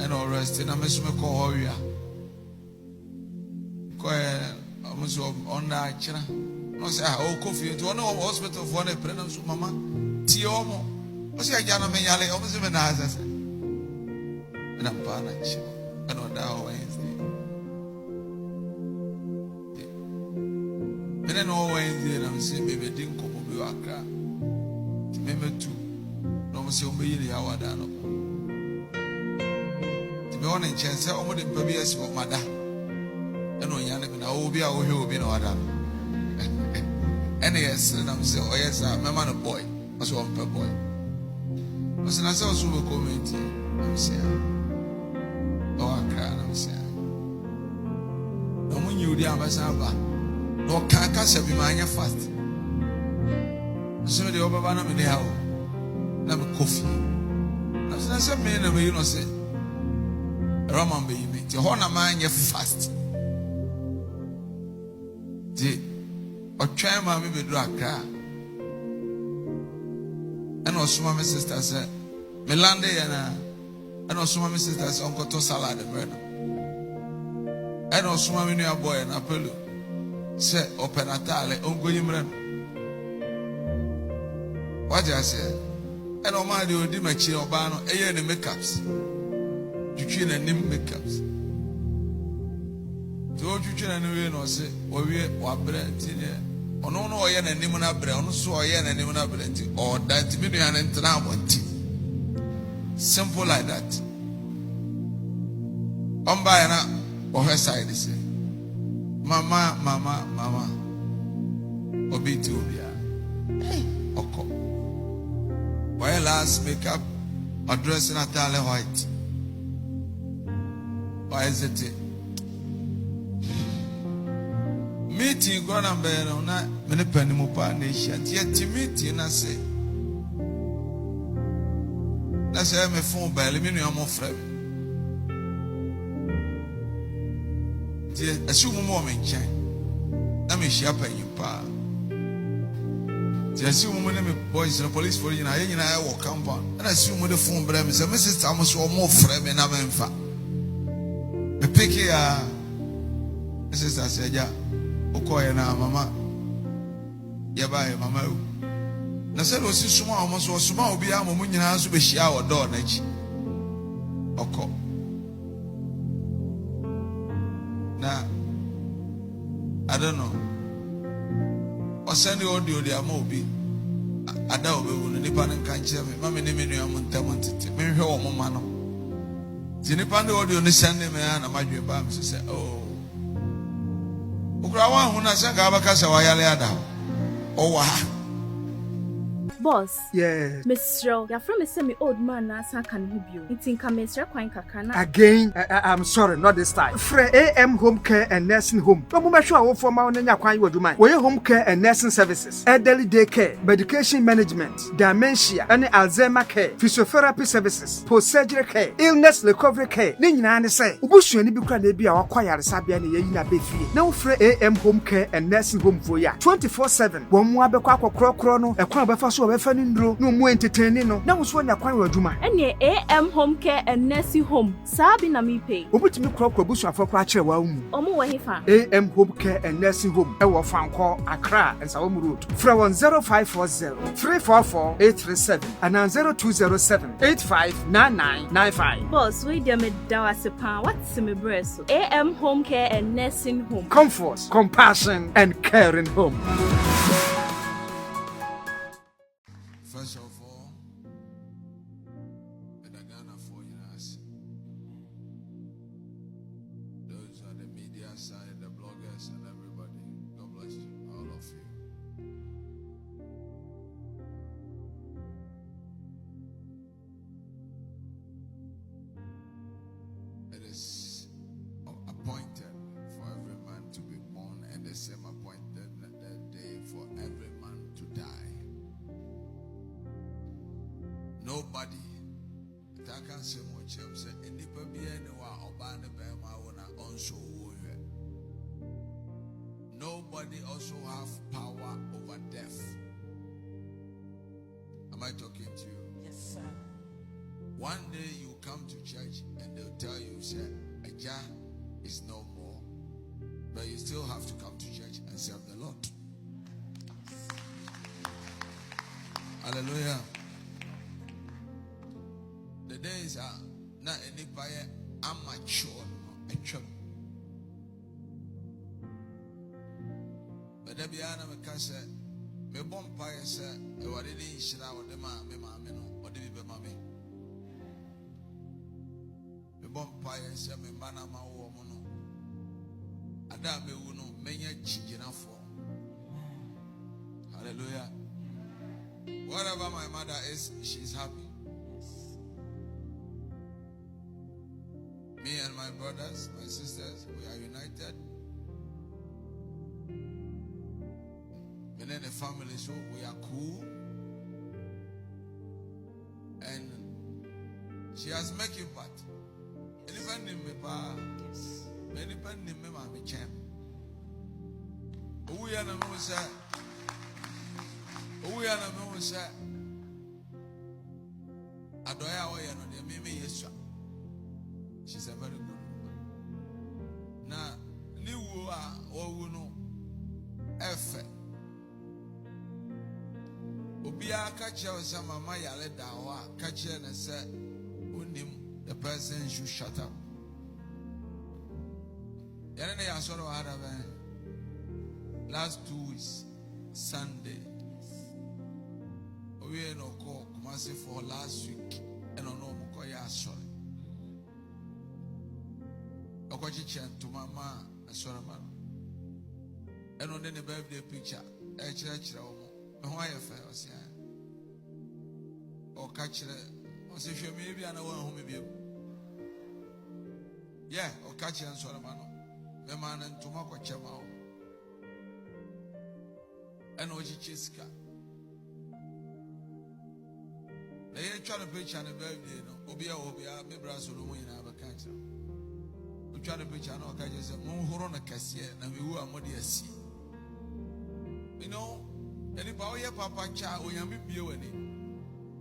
and all rest. And I miss me call Hoya. Almost on that china. No, say, oh, coffee to one hospital for a pregnant mamma. Tiomo. What's your Jana Mayale? Almost even as I said. And I'm Panach. And on that Wednesday. And then all Wednesday, and I'm saying, maybe didn't come over your car. Remember too. No, Monsieur Billy, our Dano. The morning chance, I'm going to be a small mother. And no Yannick, I will be out here, will be no other. And yes, and I'm saying, oh, yes, I'm a man of boy. I was one per boy. I said, I saw super community. I'm saying, oh, I cry, I'm saying, no one knew the ambassador. No, can't catch up in my fast. So the Obama in the house. I'm a coffee. I said, man, you know, say, Roman baby, the honor man, you fast. The or try my baby do a car. And also, my sister said, Melande, and also, my sister said, Uncle to salad and bread. And also, my new boy and Apollo said, Open a tale, Uncle Yimran. What did I say? And on my dear, do my chill bano, a year in the makeups. You train and name makeups. To you train and no say, or we are brand in here. Or no, I and Nimona Brown, so I and Nimona Brent, or that million and Tramont. Simple like that. On by or her side is Mama, Mama, Mama. Obitubia. Oko. Why last makeup or dressing a tally white? Why is it? Meeting gone and bear on that many penny mupa nation. Yet to meeting, I say. That's why I'm a phone by aluminum of friend. Assume more men chain. Let me share pay you pa. I assume when the boys in the police for you, I walk compound. And I assume with the phone, but I'm saying, Mrs. Thomas or more frame and I'm in fact. The picky, Mrs. I said, yeah, Okoya na mama. Yabai, mama. Nasaid was small, almost was small, be a moment in house to be shower door, Nachi. Oko. Now, I don't know. Or send the audio, the Amobi. I doubt we will Nipan and can't tell me. Mammy, name me, I'm on Tamanti. Maybe her own mano. The Nipan the audio, the Sunday man, and my dear Bams said, oh. Ukrawa, who has a Gabacasa, Wayaleada. Oh, wow. Boss. Yeah. Miss Rowe, you're from a semi-old man, as I can help you. It's in Kamesra Quankakana. Again, I'm sorry, not this time. Free AM Home Care and Nursing Home. No more sure for my own Yakwan would do mine. Where home care and nursing services, elderly day care, medication management, dementia, and Alzheimer care, physiotherapy services, post-surgery care, illness recovery care. Nina and say, Ubushi and Buka be our choir Sabian Yina Befi. No free AM Home Care and Nursing Home for ya 24/7. One more chrono, a crowd no more entertaining no. Now was when you Juma. And ye AM Home Care and Nursing Home. Sabi na mi pay. Obuti mi crop bush for kwache wa umu. Omo wahifa. AM Home Care and Nursing Home. Ewa Fanko, Accra and Sawomu Road. From 0540 344 837 and 0207 859995. Boss, we dear me dawasepa. What's me breast? AM Home Care and Nursing Home. Comfort, compassion, and caring home. First of all, the Ghana for us. Those are the media side, the bloggers, and everybody. God bless you, all of you. It is appointed for every man to be born, and the same appointed that day for every man to die. Nobody. I can't say much. I'm saying, any baby anywhere, Obana Bema, also. Nobody also have power over death. Am I talking to you? Yes, sir. One day you come to church and they'll tell you, say, a jar is no more. But you still have to come to church and serve the Lord. Hallelujah. The days are not anybody amateur, a chum. But there be an cancer. Me bompire say, what did he share with the man, me mammy, or the baby mammy? Me bompire say, me manama woman. Adabe uno, many children for. Hallelujah. Whatever my mother is, she's happy. Me and my brothers, my sisters, we are united. And then the family, so we are cool. And she has make it bad. Anybody name me pa? Anybody name me my champ? We are not going say. We are not going to say. Adoya we are not the mimi Yeshua. She's a very good woman. Now, new or we know F. Obia catcher or some Maya let down, catcher and said, him the person should shut up. Yanni, I saw her last 2 weeks, Sunday. We ain't no call, Kumasi for last week, and on no Mukoya sorry. Okochichen to Mama, a sorry man. And on the birthday picture, a church. Why a fair was here? Or catch it, or say, maybe I know one whom you. Yeah, or catch it and Solomon, the man and Tomako Chamao. And Oji Chiska. They ain't trying to preach on a birthday, no. Obia, maybe Brasso, in our country. We try to preach on all kinds of Mohorona Cassia, and we were Modia sea. You know. And if our papa child, we have been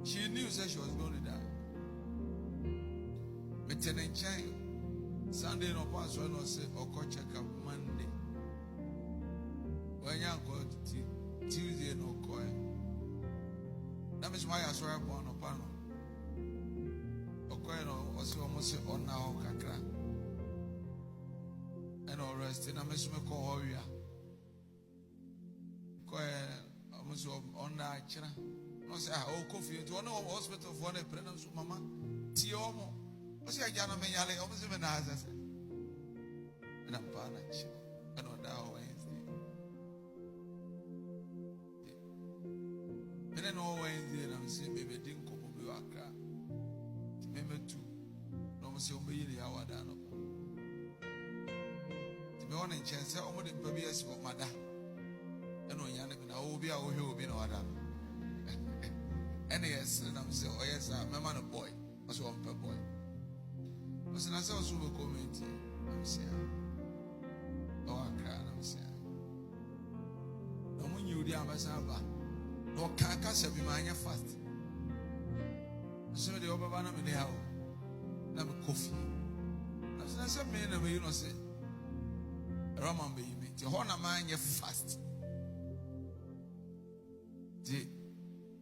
she knew that she was going to die. But then child, Sunday no pass when I say, or check up Monday. When you go to Tuesday no coin. That is why I saw upon a panel. Or coin also almost on now kakra. And all rest in a miss me call Horia. Coin. So on that channel, no say, oh, coffee to one hospital for the pregnant mama. Tiomo, what's your Jana Mayale, almost even as I said. And I'm Panach, and on that Wednesday. And then all Wednesday, and I'm saying, baby, didn't come over your car. Remember too, no, Monsieur Billy, our dano. To be on a chance, I almost didn't be as for mother. And on Yannick, I will be out here, will be no other. And yes, and I'm saying, oh, yes, I'm a man, a boy, was one per boy. I was in a super community. I'm saying, oh, I cry, I'm saying, no one knew the ambassador, no carcass of my fast. So the Obama in the house, never coffee. I said, man, you know, say, Roman baby, to honor mine, you fast.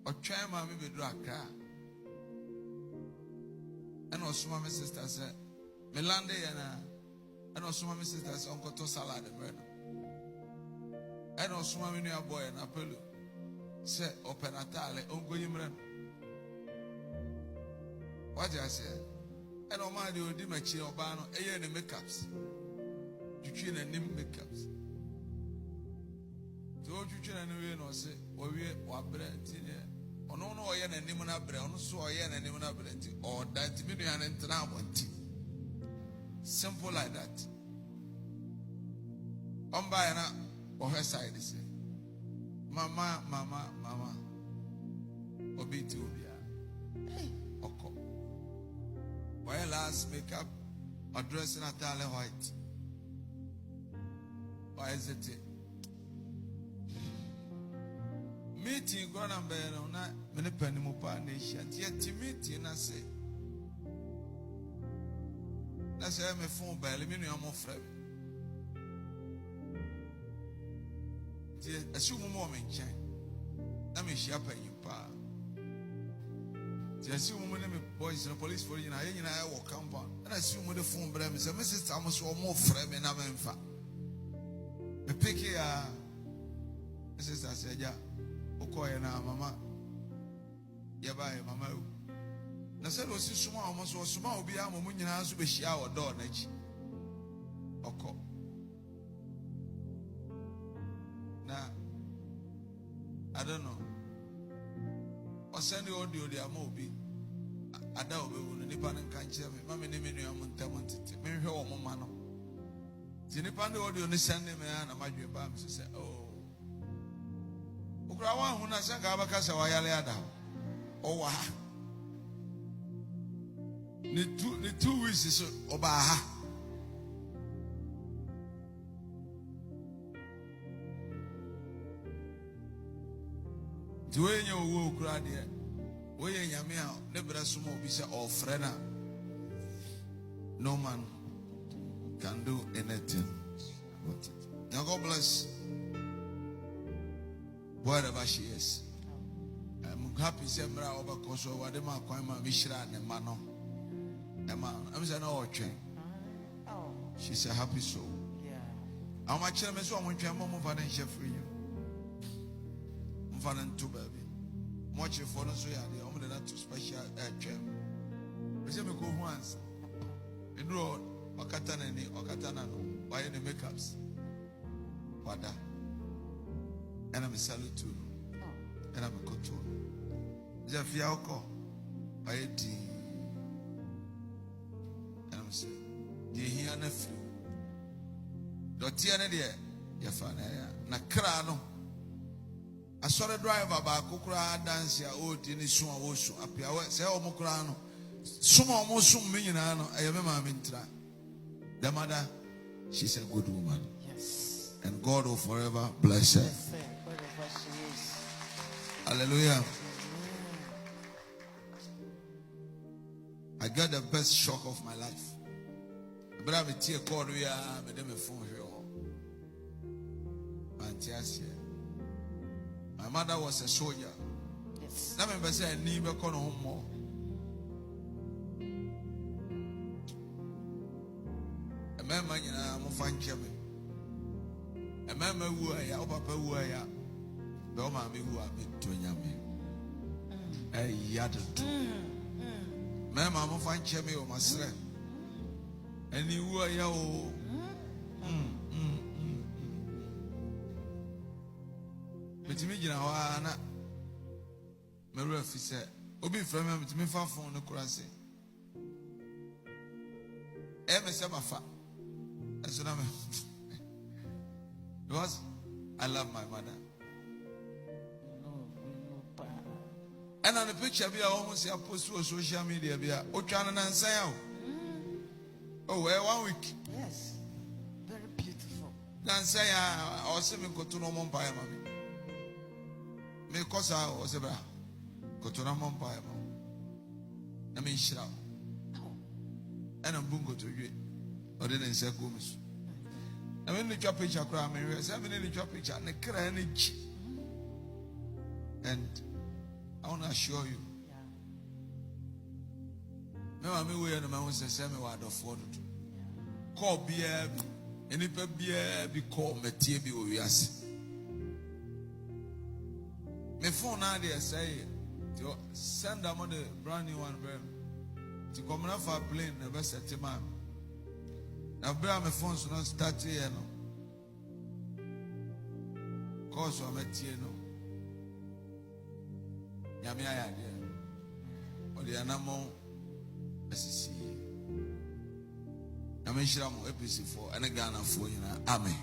Or try my baby drag car. And also, my sister said, Melande and also, my sister said, Uncle to salad and bread. And also, my new boy and Apollo said, Open a tale, Uncle Yimran. What did I say? And on my dear Dimachi Obano, a year in makeups. You train and name makeups. Don't you try and say, or we are bread or no, I am a Nimona bread, so I am a Nimona bread, or that million and tea. Simple like that. On by or her side, they say, Mama, Obi to Hey, Oko. Why last makeup or dressing a tally white? Why is it? Meeting gone and bear on that many penny mopa nation, yet to meeting I say, I say my phone by eliminating your friend. Assume a moment, let me share you pa. Assume a moment, boys and police for you, and I will compound. And assume with the phone, but I'm Mrs. Thomas or more friend, and I'm in fact. The picky, Mrs. Asaja, Okoya, Mama, Yabai, Mama. I said, was small, almost was small, be a moment in house with shower door, Nech. Oko. Now, I don't know. Or send the audio, the Amobi. I doubt we will Nipan and can't tell me. Mammy, name me, I'm on Tamantit. Maybe her woman. The Nipan audio, the Sunday man, and my dear Bams said, oh. Ukrawa, when I sang Abacasa, Wayaleada. Oh, wow. The 2 weeks is Obaha. Do you know who cried here? Where you are, never assume or friend. No man can do anything. Now, God bless wherever she is. I'm happy to over because of what my Mishra and Mano. I'm saying, oh, she's a happy soul. How much am I so much more financial for you? Two baby. Much for us, we are the only not too special air. We say, we go once. In road, Okatanani, Okatanano, buy any makeups. Wada. And I'm a salute to and I'm a couture. Jafiako, I eat. And I'm saying, do you hear nephew? Dotiana dear, Yafana, Nakrano. I saw the driver about Kukra dance ya old in his soon also appear. Say, oh, Mokrano. Some almost soon mean I remember Mintra. The mother, she's a good woman. Yes. And God will forever bless her. Yes, sir. Whatever she is. Hallelujah. I got the best shock of my life. But I'm a tear called we are, but them a phone here. Fantastic. My mother was a soldier. Yes. Now I say I need to come home more. A man, I'm fine, Jimmy. A man who I am, Papa who I am. No, mammy who I meet to Yami. A yard. Mamma, I'm fine, Jimmy, or my son. And you were your. But me, you know, Anna, my referee said, Obi from him to me far from the crossing. Emma Samafa. I said, because I love my mother. And on the picture, I almost post to social media. Oh, China and say, oh, well, 1 week. Yes. Very beautiful. Then say, I also go to no more by mommy. Because I was a bra, go to Ramon Bible. I mean, shout. And I'm bungo to you. Or didn't say, Gomes. I mean, the job picture, I mean, we're 7 in the job picture, and the cranage. And I want to assure you. No, I mean, we are the man who says, Sammy, what afford to call beer, and if a beer be called Matthew, we ask. My phone now they say to send them on the brand new one, to come off a plane, never set him up. Now, my phone's not start here, no. Cause I'm at here, no. Yamia, or the animal, SCC. I'm in Shram, APC4, and a Ghana for you, Amen.